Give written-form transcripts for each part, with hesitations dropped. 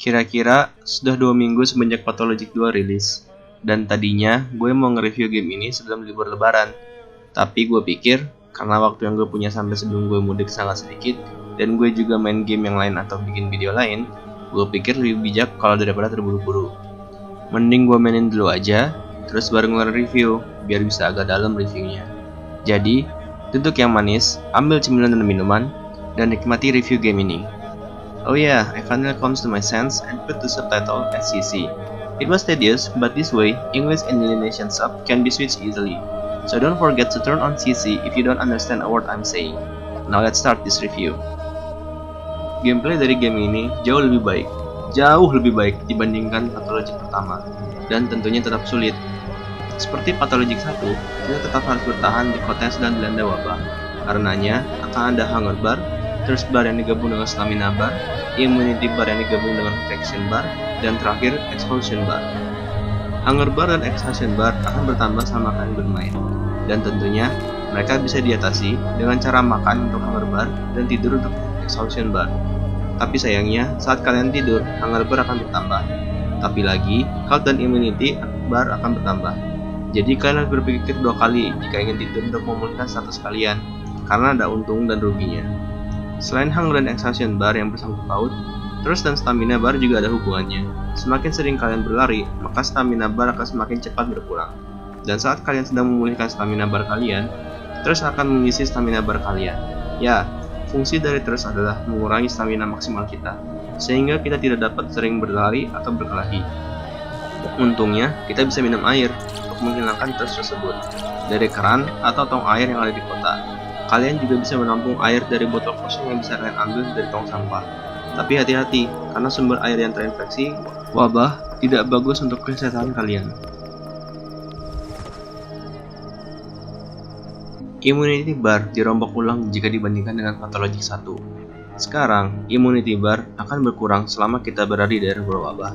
Kira-kira sudah 2 minggu semenjak Pathologic 2 rilis. Dan tadinya gue mau nge-review game ini sebelum libur lebaran. Tapi gue pikir, karena waktu yang gue punya sampai sebelum gue mudik sangat sedikit, dan gue juga main game yang lain atau bikin video lain, gue pikir lebih bijak kalau daripada terburu-buru. Mending gue mainin dulu aja, terus baru nge-review, biar bisa agak dalam reviewnya. Jadi, duduk yang manis, ambil cemilan dan minuman, dan nikmati review game ini. Oh yeah, I finally comes to my sense and put the subtitle as CC. It was tedious, but this way, English and Indonesian sub can be switched easily. So don't forget to turn on CC if you don't understand a word I'm saying. Now let's start this review. Gameplay dari game ini jauh lebih baik dibandingkan Pathologic pertama, dan tentunya tetap sulit. Seperti Pathologic 1, kita tetap harus bertahan di kota yang sedang dilanda wabah. Karenanya, akan ada hunger bar, thirst bar yang digabung dengan stamina bar, immunity bar yang digabung dengan infection bar, dan terakhir exhaustion bar. Hunger bar dan exhaustion bar akan bertambah selama kalian bermain, dan tentunya mereka bisa diatasi dengan cara makan untuk hunger bar dan tidur untuk exhaustion bar. Tapi sayangnya, saat kalian tidur, hunger bar akan bertambah. Tapi lagi, health dan immunity bar akan bertambah. Jadi kalian harus berpikir 2 kali jika ingin tidur untuk memulihkan status kalian, karena ada untung dan ruginya. Selain hunger dan exhaustion bar yang bersangkut paut, thirst dan stamina bar juga ada hubungannya. Semakin sering kalian berlari, maka stamina bar akan semakin cepat berkurang. Dan saat kalian sedang memulihkan stamina bar kalian, thirst akan mengisi stamina bar kalian. Ya, fungsi dari thirst adalah mengurangi stamina maksimal kita, sehingga kita tidak dapat sering berlari atau berkelahi. Untungnya, kita bisa minum air untuk menghilangkan thirst tersebut dari keran atau tong air yang ada di kota. Kalian juga bisa menampung air dari botol kosong yang bisa kalian ambil dari tong sampah. Tapi hati-hati, karena sumber air yang terinfeksi wabah tidak bagus untuk kesehatan kalian. Immunity bar dirombak ulang jika dibandingkan dengan Pathologic 1. Sekarang, immunity bar akan berkurang selama kita berada di daerah berwabah.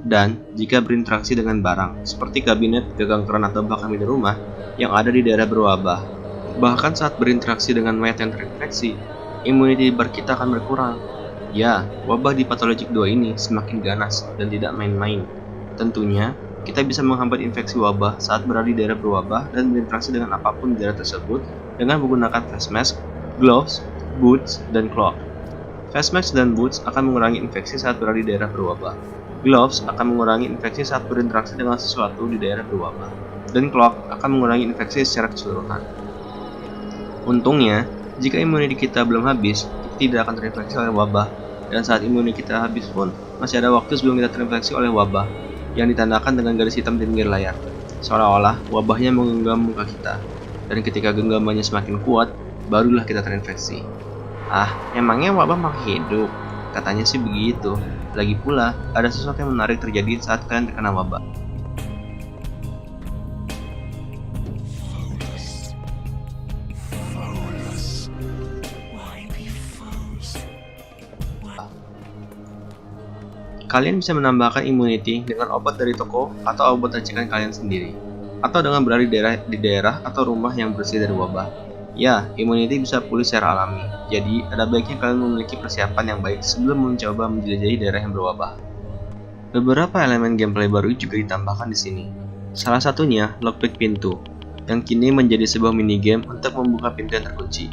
Dan jika berinteraksi dengan barang, seperti kabinet, gagang keran atau bahkan pintu rumah yang ada di daerah berwabah. Bahkan saat berinteraksi dengan mayat yang terinfeksi, immunity bar kita akan berkurang. Ya, wabah di Pathologic 2 ini semakin ganas dan tidak main-main. Tentunya, kita bisa menghambat infeksi wabah saat berada di daerah berwabah dan berinteraksi dengan apapun di daerah tersebut dengan menggunakan face mask, gloves, boots, dan cloak. Face mask dan boots akan mengurangi infeksi saat berada di daerah berwabah. Gloves akan mengurangi infeksi saat berinteraksi dengan sesuatu di daerah berwabah. Dan cloak akan mengurangi infeksi secara keseluruhan. Untungnya, jika imuniti kita belum habis, kita tidak akan terinfeksi oleh wabah. Dan saat imuniti kita habis pun, masih ada waktu sebelum kita terinfeksi oleh wabah, yang ditandakan dengan garis hitam di pinggir layar. Seolah-olah wabahnya menggenggam muka kita. Dan ketika genggamannya semakin kuat, barulah kita terinfeksi. Ah, emangnya wabah makin hidup? Katanya sih begitu. Lagi pula, ada sesuatu yang menarik terjadi saat kalian terkena wabah. Kalian bisa menambahkan immunity dengan obat dari toko atau obat racikan kalian sendiri, atau dengan berada di daerah atau rumah yang bersih dari wabah. Ya, immunity bisa pulih secara alami, jadi ada baiknya kalian memiliki persiapan yang baik sebelum mencoba menjelajahi daerah yang berwabah. Beberapa elemen gameplay baru juga ditambahkan di sini. Salah satunya lockpick pintu, yang kini menjadi sebuah minigame untuk membuka pintu yang terkunci.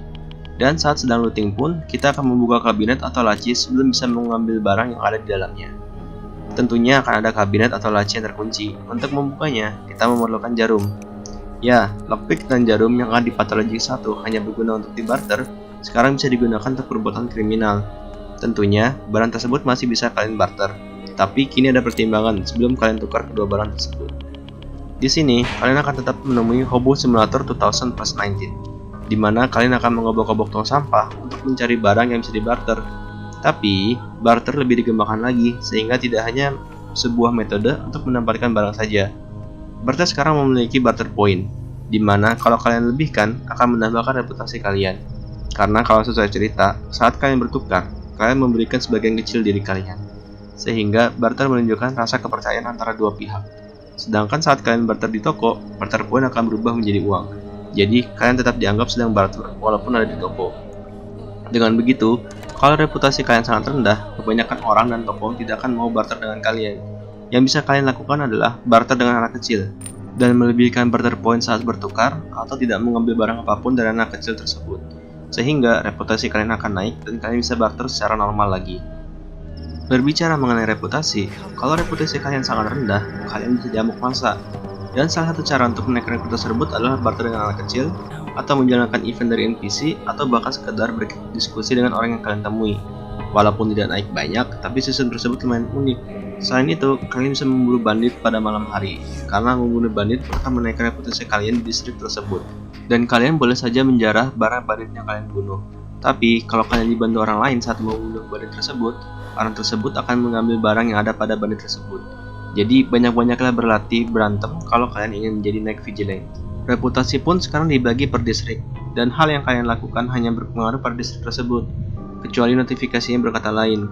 Dan saat sedang looting pun, kita akan membuka kabinet atau laci sebelum bisa mengambil barang yang ada di dalamnya. Tentunya akan ada kabinet atau laci yang terkunci. Untuk membukanya, kita memerlukan jarum. Ya, lockpick dan jarum yang ada di Pathologic 1 hanya berguna untuk dibarter, sekarang bisa digunakan untuk perbuatan kriminal. Tentunya, barang tersebut masih bisa kalian barter, tapi kini ada pertimbangan sebelum kalian tukar kedua barang tersebut. Di sini, kalian akan tetap menemui Hobo Simulator 2019, di mana kalian akan mengobok-obok tong sampah untuk mencari barang yang bisa dibarter. Tapi, barter lebih dikembangkan lagi, sehingga tidak hanya sebuah metode untuk mendapatkan barang saja. Barter sekarang memiliki barter point, di mana kalau kalian lebihkan, akan menambahkan reputasi kalian. Karena kalau sesuai cerita, saat kalian bertukar, kalian memberikan sebagian kecil diri kalian. Sehingga, barter menunjukkan rasa kepercayaan antara dua pihak. Sedangkan saat kalian barter di toko, barter point akan berubah menjadi uang. Jadi, kalian tetap dianggap sedang barter, walaupun ada di toko. Dengan begitu, Kalau reputasi kalian sangat rendah, kebanyakan orang dan toko tidak akan mau barter dengan kalian. Yang bisa kalian lakukan adalah barter dengan anak kecil, dan melebihkan barter poin saat bertukar, atau tidak mengambil barang apapun dari anak kecil tersebut. Sehingga reputasi kalian akan naik dan kalian bisa barter secara normal lagi. Berbicara mengenai reputasi, kalau reputasi kalian sangat rendah, kalian bisa diamuk massa. Dan salah satu cara untuk menaikkan reputasi tersebut adalah barter dengan anak kecil, atau menjalankan event dari NPC, atau bahkan sekedar berdiskusi dengan orang yang kalian temui. Walaupun tidak naik banyak, tapi sistem tersebut lumayan unik. Selain itu, kalian bisa memburu bandit pada malam hari, karena membunuh bandit akan menaikkan reputasi kalian di distrik tersebut. Dan kalian boleh saja menjarah barang bandit yang kalian bunuh. Tapi, kalau kalian dibantu orang lain saat membunuh bandit tersebut, orang tersebut akan mengambil barang yang ada pada bandit tersebut. Jadi, banyak-banyaklah berlatih berantem kalau kalian ingin menjadi Night Vigilante. Reputasi pun sekarang dibagi per distrik, dan hal yang kalian lakukan hanya berpengaruh pada distrik tersebut, kecuali notifikasinya berkata lain.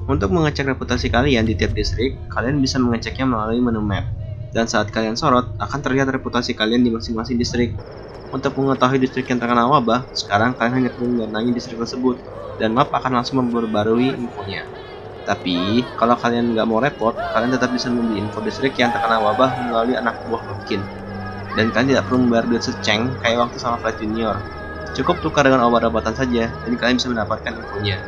Untuk mengecek reputasi kalian di tiap distrik, kalian bisa mengeceknya melalui menu map. Dan saat kalian sorot, akan terlihat reputasi kalian di masing-masing distrik. Untuk mengetahui distrik yang terkena wabah, sekarang kalian hanya perlu mendatangi distrik tersebut, dan map akan langsung memperbarui infonya. Tapi, kalau kalian nggak mau repot, kalian tetap bisa membeli info distrik yang terkena wabah melalui anak buah Pumpkin. Dan kalian tidak perlu membayar duit seceng kayak waktu sama Flight Junior. Cukup tukar dengan obat-obatan saja, dan kalian bisa mendapatkan infonya.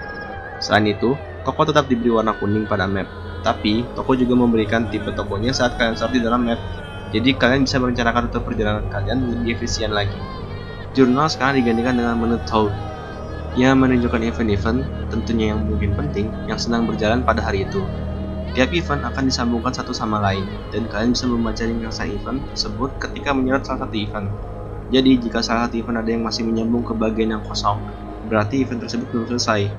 Selain itu, toko tetap diberi warna kuning pada map. Tapi, toko juga memberikan tipe tokonya saat kalian sort di dalam map. Jadi, kalian bisa merencanakan rute perjalanan kalian lebih efisien lagi. Jurnal sekarang digantikan dengan menu Toad, yang menunjukkan event-event, tentunya yang mungkin penting, yang sedang berjalan pada hari itu. Tiap event akan disambungkan satu sama lain, dan kalian bisa membaca ringkasan event tersebut ketika menyorot salah satu event. Jadi, jika salah satu event ada yang masih menyambung ke bagian yang kosong, berarti event tersebut belum selesai.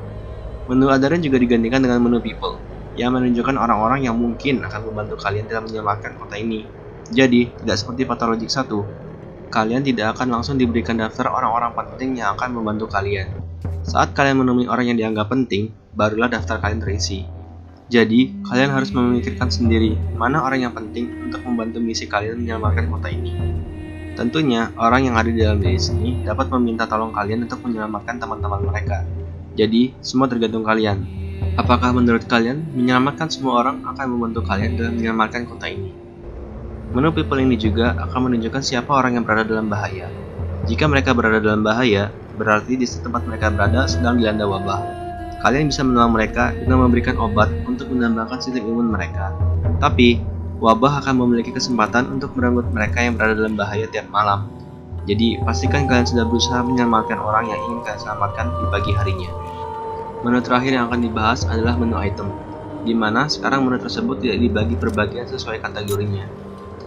Menu Adaren juga digantikan dengan menu People, yang menunjukkan orang-orang yang mungkin akan membantu kalian dalam menyelamatkan kota ini. Jadi, tidak seperti Pathologic 1, kalian tidak akan langsung diberikan daftar orang-orang penting yang akan membantu kalian. Saat kalian menemui orang yang dianggap penting, barulah daftar kalian terisi. Jadi, kalian harus memikirkan sendiri mana orang yang penting untuk membantu misi kalian menyelamatkan kota ini. Tentunya, orang yang ada di dalam diri sini dapat meminta tolong kalian untuk menyelamatkan teman-teman mereka. Jadi, semua tergantung kalian. Apakah menurut kalian, menyelamatkan semua orang akan membantu kalian dalam menyelamatkan kota ini? Menu People ini juga akan menunjukkan siapa orang yang berada dalam bahaya. Jika mereka berada dalam bahaya, berarti di tempat mereka berada sedang dilanda wabah. Kalian bisa menolong mereka dengan memberikan obat untuk menambahkan sistem imun mereka. Tapi, wabah akan memiliki kesempatan untuk merenggut mereka yang berada dalam bahaya tiap malam. Jadi, pastikan kalian sudah berusaha menyelamatkan orang yang ingin kalian selamatkan di pagi harinya. Menu terakhir yang akan dibahas adalah menu item, di mana sekarang menu tersebut tidak dibagi per bagian sesuai kategorinya.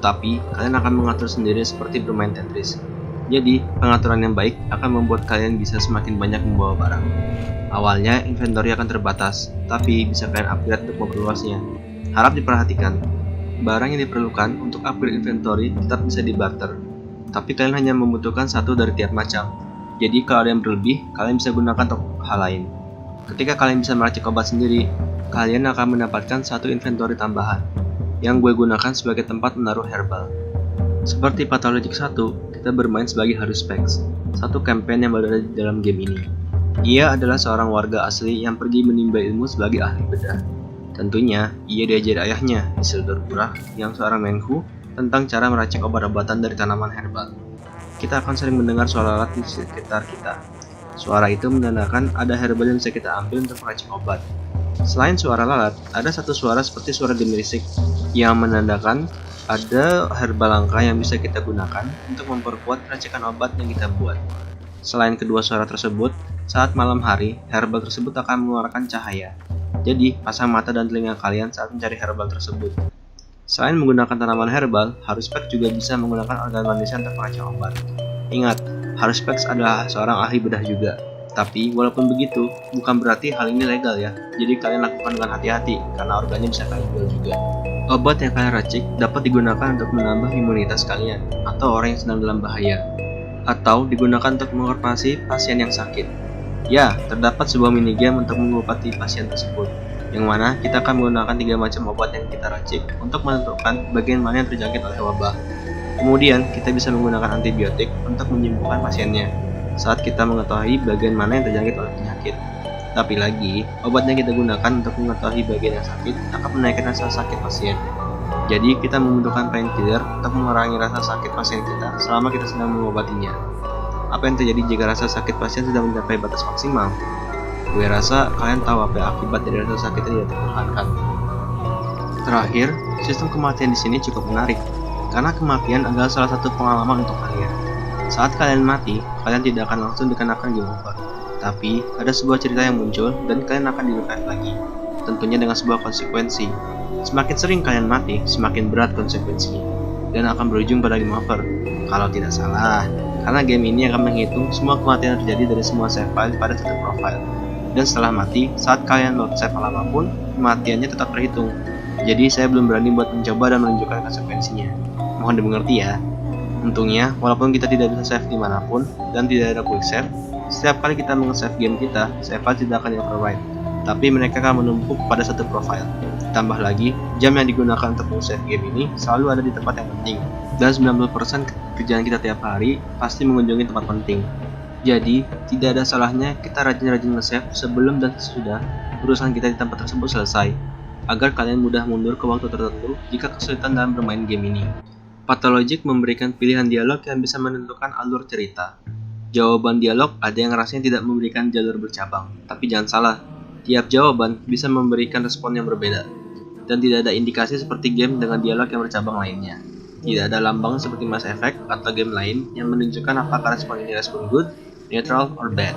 Tetapi, kalian akan mengatur sendiri seperti bermain Tetris. Jadi, pengaturan yang baik akan membuat kalian bisa semakin banyak membawa barang. Awalnya, inventory akan terbatas, tapi bisa kalian upgrade untuk memperluasnya. Harap diperhatikan, barang yang diperlukan untuk upgrade inventory tetap bisa dibarter, tapi kalian hanya membutuhkan satu dari tiap macam. Jadi, kalau ada yang berlebih, kalian bisa gunakan untuk hal lain. Ketika kalian bisa meracik obat sendiri, kalian akan mendapatkan satu inventory tambahan, yang gue gunakan sebagai tempat menaruh herbal. Seperti Pathologic 1, kita bermain sebagai Haruspex, satu campaign yang berada di dalam game ini. Ia adalah seorang warga asli yang pergi menimba ilmu sebagai ahli bedah. Tentunya, ia diajari ayahnya, Isildur Purah, yang seorang menhu, tentang cara meracik obat-obatan dari tanaman herbal. Kita akan sering mendengar suara lalat di sekitar kita. Suara itu menandakan ada herbal yang bisa kita ambil untuk meracik obat. Selain suara lalat, ada satu suara seperti suara gemerisik, yang menandakan ada herbal langka yang bisa kita gunakan untuk memperkuat racikan obat yang kita buat. Selain kedua suara tersebut, saat malam hari, herbal tersebut akan mengeluarkan cahaya. Jadi, pasang mata dan telinga kalian saat mencari herbal tersebut. Selain menggunakan tanaman herbal, Haruspex juga bisa menggunakan organ manusia untuk meracik obat. Ingat, Haruspex adalah seorang ahli bedah juga. Tapi, walaupun begitu, bukan berarti hal ini legal ya. Jadi kalian lakukan dengan hati-hati, karena organnya bisa kalian jual juga. Obat yang kalian racik dapat digunakan untuk menambah imunitas kalian, atau orang yang sedang dalam bahaya. Atau digunakan untuk mengoperasi pasien yang sakit. Ya, terdapat sebuah minigame untuk mengobati pasien tersebut, yang mana kita akan menggunakan 3 macam obat yang kita racik untuk menentukan bagian mana yang terjangkit oleh wabah. Kemudian, kita bisa menggunakan antibiotik untuk menyembuhkan pasiennya, saat kita mengetahui bagian mana yang terjangkit oleh penyakit. Tapi lagi, obat yang kita gunakan untuk mengetahui bagian yang sakit akan menaikkan rasa sakit pasien. Jadi, kita membutuhkan painkiller untuk mengurangi rasa sakit pasien kita selama kita sedang mengobatinya. Apa yang terjadi jika rasa sakit pasien sudah mencapai batas maksimal? Gue rasa kalian tahu apa akibat dari rasa sakit yang tidak tertahankan. Terakhir, sistem kematian di sini cukup menarik, karena kematian adalah salah satu pengalaman untuk kalian. Saat kalian mati, kalian tidak akan langsung dikenakan game over. Tapi, ada sebuah cerita yang muncul dan kalian akan di-revive lagi. Tentunya dengan sebuah konsekuensi. Semakin sering kalian mati, semakin berat konsekuensinya. Dan akan berujung pada game over. Kalau tidak salah, karena game ini akan menghitung semua kematian yang terjadi dari semua save file pada satu profile. Dan setelah mati, saat kalian load save file apapun, kematiannya tetap terhitung. Jadi saya belum berani buat mencoba dan menunjukkan konsekuensinya. Mohon dimengerti ya. Untungnya, walaupun kita tidak bisa save dimanapun dan tidak ada quick save, setiap kali kita meng-save game kita, save file tidak akan di-overwrite, tapi mereka akan menumpuk pada satu profile. Tambah lagi, jam yang digunakan untuk meng-save game ini selalu ada di tempat yang penting, dan 90% kerjaan kita tiap hari pasti mengunjungi tempat penting. Jadi, tidak ada salahnya kita rajin-rajin nge-save sebelum dan sesudah urusan kita di tempat tersebut selesai, agar kalian mudah mundur ke waktu tertentu jika kesulitan dalam bermain game ini. Pathologic memberikan pilihan dialog yang bisa menentukan alur cerita. Jawaban dialog ada yang rasanya tidak memberikan jalur bercabang, tapi jangan salah, tiap jawaban bisa memberikan respon yang berbeda, dan tidak ada indikasi seperti game dengan dialog yang bercabang lainnya. Tidak ada lambang seperti Mass Effect atau game lain yang menunjukkan apakah respon ini respon good, neutral, or bad.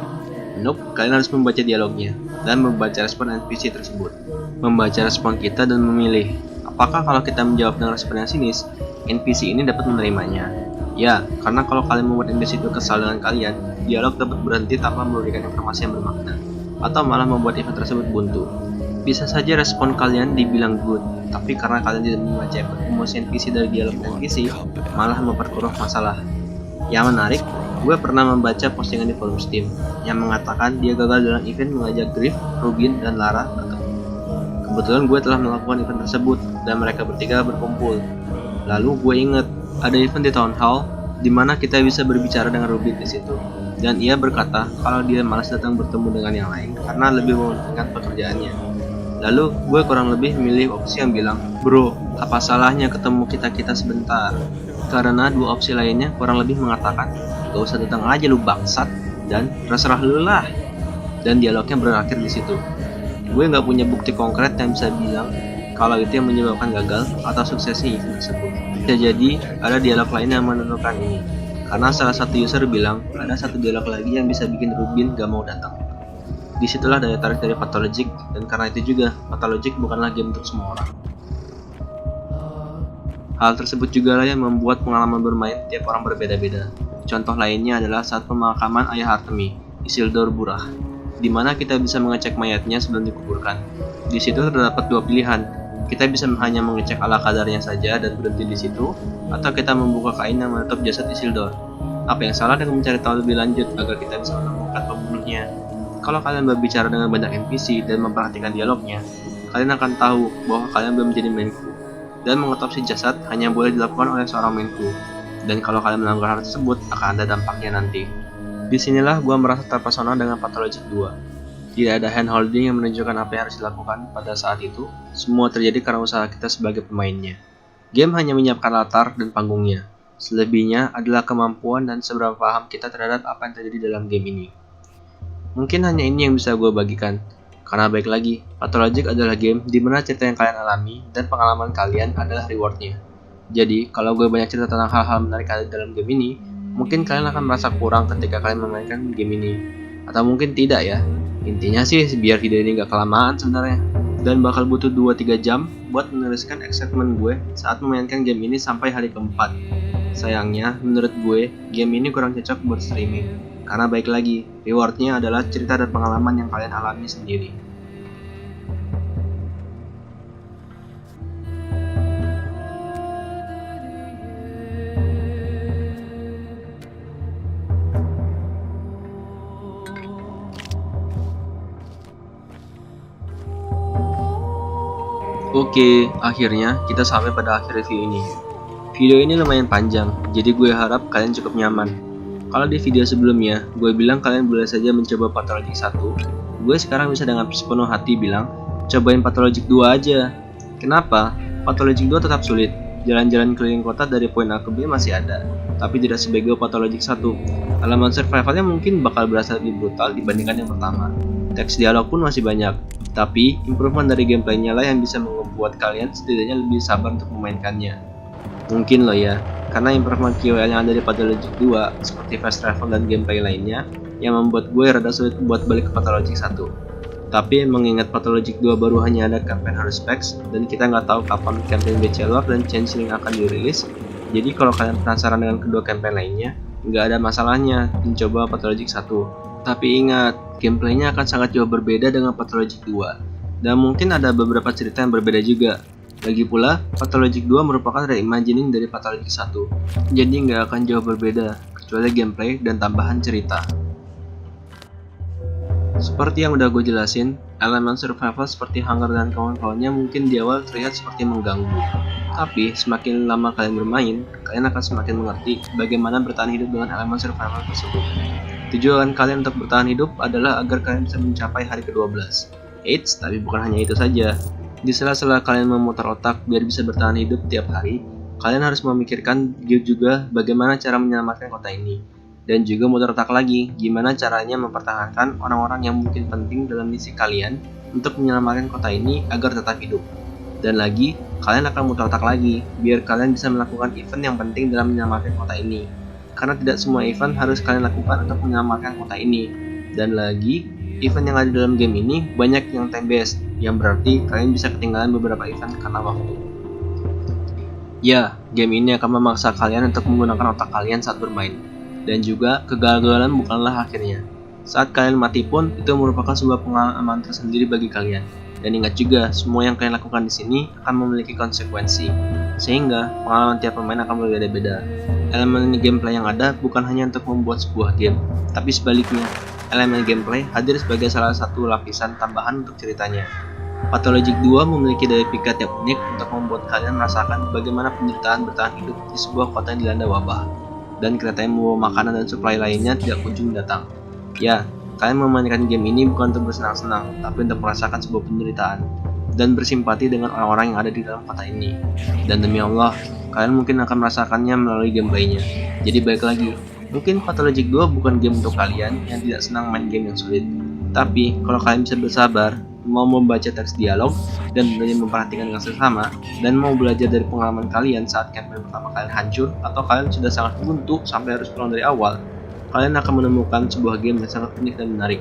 Nope, kalian harus membaca dialognya, dan membaca respon NPC tersebut. Membaca respon kita dan memilih, apakah kalau kita menjawab dengan respon yang sinis, NPC ini dapat menerimanya. Ya, karena kalau kalian membuat NPC itu kesal dengan kalian, dialog dapat berhenti tanpa memberikan informasi yang bermakna, atau malah membuat event tersebut buntu. Bisa saja respon kalian dibilang good, tapi karena kalian tidak membaca emosi NPC dari dialog NPC, malah memperkeruh masalah. Yang menarik, gue pernah membaca postingan di forum Steam yang mengatakan dia gagal dalam event mengajak Griff, Rubin, dan Lara bertemu. Kebetulan gue telah melakukan event tersebut dan mereka bertiga berkumpul. Lalu gue inget ada event di Town Hall di mana kita bisa berbicara dengan Rubin di situ. Dan ia berkata kalau dia malas datang bertemu dengan yang lain karena lebih mementingkan pekerjaannya. Lalu gue kurang lebih memilih opsi yang bilang, bro, apa salahnya ketemu kita sebentar? Karena dua opsi lainnya kurang lebih mengatakan, gak usah datang aja lu bangsat, dan terserah lu lah. Dan dialognya berakhir di situ. Gue nggak punya bukti konkret yang bisa bilang kalau itu yang menyebabkan gagal atau suksesnya event tersebut. Bisa jadi ada dialog lain yang menentukan ini. Karena salah satu user bilang ada satu dialog lagi yang bisa bikin Rubin gak mau datang. Disitulah daya tarik dari Pathologic, dan karena itu juga Pathologic bukanlah game untuk semua orang. Hal tersebut juga lah yang membuat pengalaman bermain tiap orang berbeda-beda. Contoh lainnya adalah saat pemakaman ayah Artemi, Isildur Burah, di mana kita bisa mengecek mayatnya sebelum dikuburkan. Di situ terdapat dua pilihan. Kita bisa hanya mengecek ala kadarnya saja dan berhenti di situ, atau kita membuka kain yang menutup jasad Isildur. Apa yang salah dengan mencari tahu lebih lanjut agar kita bisa menemukan pembunuhnya? Kalau kalian berbicara dengan banyak NPC dan memperhatikan dialognya, kalian akan tahu bahwa kalian belum menjadi main crew. Dan mengotopsi jasad hanya boleh dilakukan oleh seorang main crew. Dan kalau kalian melanggar hal tersebut, akan ada dampaknya nanti. Disinilah gua merasa terpesona dengan Pathologic 2. Tidak ada handholding yang menunjukkan apa yang harus dilakukan pada saat itu. Semua terjadi karena usaha kita sebagai pemainnya. Game hanya menyiapkan latar dan panggungnya. Selebihnya adalah kemampuan dan seberapa paham kita terhadap apa yang terjadi dalam game ini. Mungkin hanya ini yang bisa gue bagikan. Karena baik lagi, Pathologic adalah game di mana cerita yang kalian alami dan pengalaman kalian adalah rewardnya. Jadi, kalau gue banyak cerita tentang hal-hal menarik dalam game ini, mungkin kalian akan merasa kurang ketika kalian memainkan game ini. Atau mungkin tidak ya. Intinya sih biar video ini gak kelamaan sebenarnya, dan bakal butuh 2-3 jam buat menuliskan excitement gue saat memainkan game ini sampai hari keempat. Sayangnya, menurut gue, game ini kurang cocok buat streaming, karena baik lagi, rewardnya adalah cerita dan pengalaman yang kalian alami sendiri. Oke, akhirnya kita sampai pada akhir review ini. Video ini lumayan panjang, jadi gue harap kalian cukup nyaman. Kalau di video sebelumnya, gue bilang kalian boleh saja mencoba Pathologic 1, gue sekarang bisa dengan sepenuh hati bilang, cobain Pathologic 2 aja. Kenapa? Pathologic 2 tetap sulit. Jalan-jalan keliling kota dari poin A ke B masih ada, tapi tidak sebego Pathologic 1. Elemen survivalnya mungkin bakal berasa lebih brutal dibandingkan yang pertama. Teks dialog pun masih banyak, tapi improvement dari gameplaynya lah yang bisa membuat kalian setidaknya lebih sabar untuk memainkannya. Mungkin loh ya, karena improvement QoL yang ada di Pathologic 2 seperti fast travel dan gameplay lainnya yang membuat gue rada sulit buat balik ke Pathologic 1. Tapi mengingat Pathologic 2 baru hanya ada campaign Harus Specs dan kita nggak tahu kapan campaign Bachelor dan Changeling akan dirilis, jadi kalau kalian penasaran dengan kedua campaign lainnya, nggak ada masalahnya mencoba Pathologic 1. Tapi ingat, gameplaynya akan sangat jauh berbeda dengan Pathologic 2, dan mungkin ada beberapa cerita yang berbeda juga. Lagi pula, Pathologic 2 merupakan reimagining dari Pathologic 1, jadi nggak akan jauh berbeda, kecuali gameplay dan tambahan cerita. Seperti yang udah gue jelasin, elemen survival seperti hunger dan kawan-kawannya mungkin di awal terlihat seperti mengganggu. Tapi semakin lama kalian bermain, kalian akan semakin mengerti bagaimana bertahan hidup dengan elemen survival tersebut. Tujuan kalian untuk bertahan hidup adalah agar kalian bisa mencapai hari ke-12. Eits, tapi bukan hanya itu saja. Di sela-sela kalian memutar otak biar bisa bertahan hidup tiap hari, kalian harus memikirkan juga bagaimana cara menyelamatkan kota ini. Dan juga muter otak lagi, gimana caranya mempertahankan orang-orang yang mungkin penting dalam misi kalian untuk menyelamatkan kota ini agar tetap hidup. Dan lagi, kalian akan muter otak lagi, biar kalian bisa melakukan event yang penting dalam menyelamatkan kota ini. Karena tidak semua event harus kalian lakukan untuk menyelamatkan kota ini. Dan lagi, event yang ada dalam game ini banyak yang time based, yang berarti kalian bisa ketinggalan beberapa event karena waktu. Ya, game ini akan memaksa kalian untuk menggunakan otak kalian saat bermain. Dan juga kegagalan bukanlah akhirnya. Saat kalian mati pun itu merupakan sebuah pengalaman tersendiri bagi kalian. Dan ingat juga, semua yang kalian lakukan di sini akan memiliki konsekuensi. Sehingga pengalaman tiap pemain akan berbeda-beda. Elemen gameplay yang ada bukan hanya untuk membuat sebuah game, tapi sebaliknya, elemen gameplay hadir sebagai salah satu lapisan tambahan untuk ceritanya. Pathologic 2 memiliki daya pikat yang unik untuk membuat kalian merasakan bagaimana penderitaan bertahan hidup di sebuah kota yang dilanda wabah. Dan kereta yang membawa makanan dan supply lainnya tidak kunjung datang. Ya, kalian memainkan game ini bukan untuk bersenang-senang, tapi untuk merasakan sebuah penderitaan dan bersimpati dengan orang-orang yang ada di dalam kota ini. Dan demi Allah, kalian mungkin akan merasakannya melalui gameplaynya. Jadi baik lagi, mungkin Pathologic 2 bukan game untuk kalian yang tidak senang main game yang sulit. Tapi kalau kalian bisa bersabar, mau membaca teks dialog, dan tentunya memperhatikan dengan sesama, dan mau belajar dari pengalaman kalian saat campaign pertama kalian hancur, atau kalian sudah sangat buntu sampai harus pulang dari awal, kalian akan menemukan sebuah game yang sangat unik dan menarik.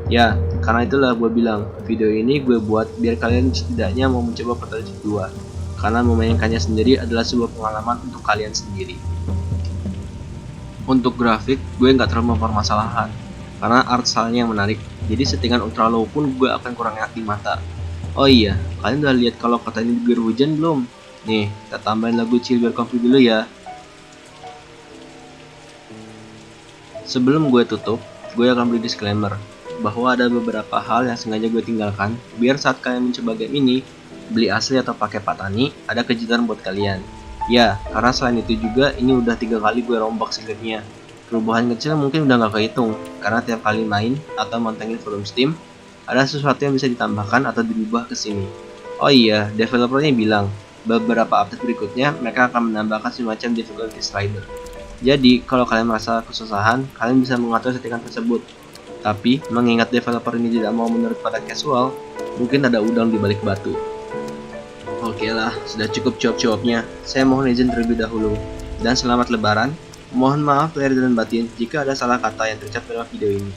Ya, karena itulah gue bilang, video ini gue buat biar kalian setidaknya mau mencoba Pathologic 2, karena memainkannya sendiri adalah sebuah pengalaman untuk kalian sendiri. Untuk grafik, gue nggak terlalu mempermasalahkan, karena art style-nya yang menarik, jadi settingan ultra low pun gue akan kurang enak di mata. Oh iya, kalian udah lihat kalau kota ini diguyur hujan belum? Nih, kita tambahin lagu chill biar comfy dulu ya. Sebelum gue tutup, gue akan beri disclaimer bahwa ada beberapa hal yang sengaja gue tinggalkan biar saat kalian mencoba game ini, beli asli atau pakai patani, ada kejutan buat kalian. Ya, karena selain itu juga ini udah 3 kali gue rombak scriptnya. Perubahan kecil mungkin udah gak kehitung, karena tiap kali main atau mantengin forum Steam, ada sesuatu yang bisa ditambahkan atau dirubah ke sini. Oh iya, developernya bilang, beberapa update berikutnya mereka akan menambahkan semacam difficulty slider. Jadi, kalau kalian merasa kesusahan, kalian bisa mengatur settingan tersebut. Tapi, mengingat developer ini tidak mau menurut pada casual, mungkin ada udang di balik batu. Oke lah, sudah cukup jawab-jawabnya. Saya mohon izin terlebih dahulu. Dan selamat lebaran. Mohon maaf lahir dan batin jika ada salah kata yang terucap dalam video ini.